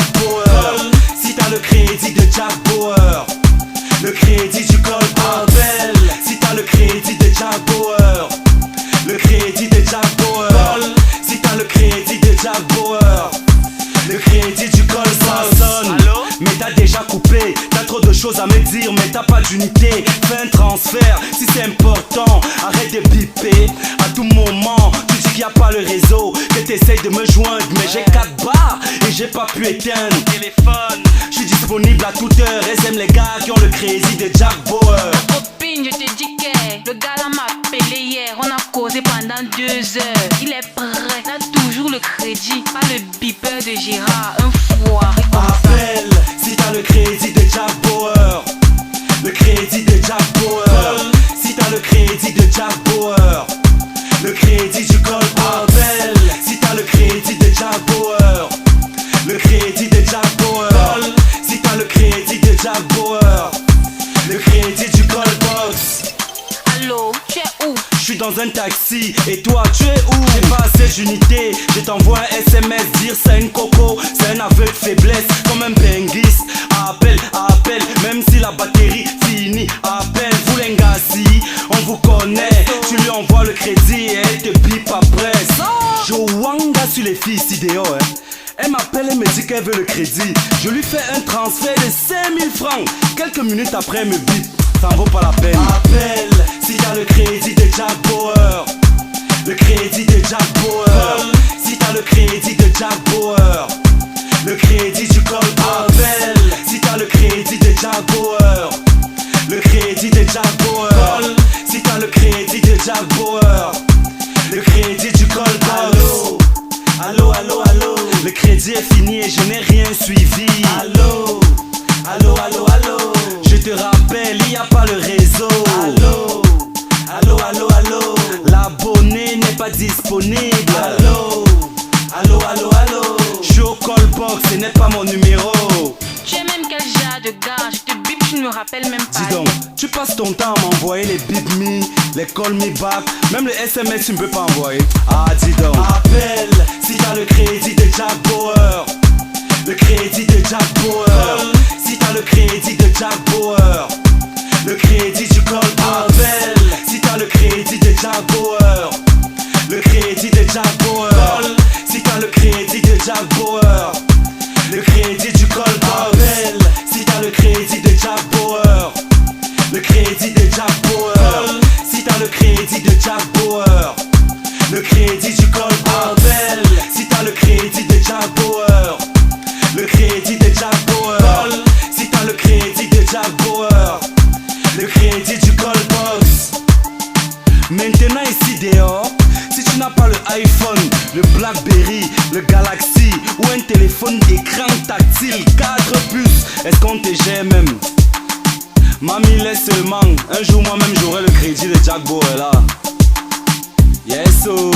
Jack Bauer. Si t'as le crédit de Jack Bauer, le crédit du Colbel. Si t'as le crédit de Jack Bauer, le crédit de Jack Bauer. Si t'as le crédit de Jack Bauer, le crédit du Colbel. Mais t'as déjà coupé, t'as trop de choses à me dire, mais t'as pas d'unité. Fais un transfert, si c'est important, arrête de biper. À tout moment, tu dis qu'il n'y a pas le réseau, que t'essayes de me joindre, mais j'ai 4 barres et j'ai pas pu éteindre mon téléphone. Je suis disponible à toute heure et j'aime les gars qui ont le crédit de Jack Bauer. Copine, je te dis que le gars là m'a appelé hier, on a causé pendant 2 heures. Il est prêt, il a toujours le crédit, pas le beeper de Gérard, un foiré comme ça. Appelle si t'as le crédit de Jack Bauer, le crédit de Jack Bauer. Si t'as le crédit de Jack Bauer, le crédit du Colbel. Si t'as le crédit de Jack Bauer, le crédit de Jack Bauer. Si t'as le crédit de Jack Bauer, le crédit du Colbox. Allô, tu es où? Je suis dans un taxi et toi tu es où? J'ai pas assez d'unité, je t'envoie un SMS dire c'est une coco, c'est un aveu de faiblesse comme un benguis. Appelle, appelle, même si la batterie finit, appelle vous les gars, si on vous connaît, tu lui envoies le crédit et elle te pipe après. Joanga sur les filles si dehors hein. Elle m'appelle et me dit qu'elle veut le crédit. Je lui fais un transfert de 5000 francs. Quelques minutes après elle me bip, ça en vaut pas la peine. Appelle si t'as le crédit de Jack Bauer, le crédit de Jack Bauer. Si t'as le crédit de Jack Bauer, le crédit du Colbel. Appelle si t'as le crédit de Jack Bauer, le crédit de Jack Bauer. Si t'as le crédit de Jack Bauer, le crédit du Colbel. Allô, allô, allô. Le crédit est fini et je n'ai rien suivi. Allô, allô, allô, allô. Je te rappelle, il n'y a pas le réseau. Allô, allô, allô, allô. L'abonné n'est pas disponible. Allô, allô, allô, allô. Je suis au callbox, ce n'est pas mon numéro. Tu es même quel genre de gars? Je te bip, tu ne me rappelles même pas. Dis donc, tu passes ton temps à m'envoyer les bip me, les call me back, même le SMS tu ne peux pas envoyer. Ah dis donc. Appelle si t'as le crédit de Jack Bauer, le crédit de Jack Bauer. Si t'as le crédit de Jack Bauer, le crédit du Colbel. Appelle si t'as le crédit de Jack Bauer, le crédit de Jack Bauer. Si t'as le crédit de Jack Bauer, le crédit du Colbel. Appelle si t'as le crédit de Jack Bauer, le crédit de Jack Bauer. Si t'as le crédit de Jack Bauer, le crédit du Colbel. Appelle si t'as le crédit de Jack Bauer, le crédit de Jack Bauer. Si t'as le crédit de Jack Bauer, le crédit du Colbox. Maintenant ici dehors, si tu n'as pas le iPhone, le Blackberry, le Galaxy ou un téléphone d'écran tactile 4 puces, est-ce qu'on te gère même? Mamie laisse seulement, un jour moi-même j'aurai le crédit de Jack Bauer là. Yes oh.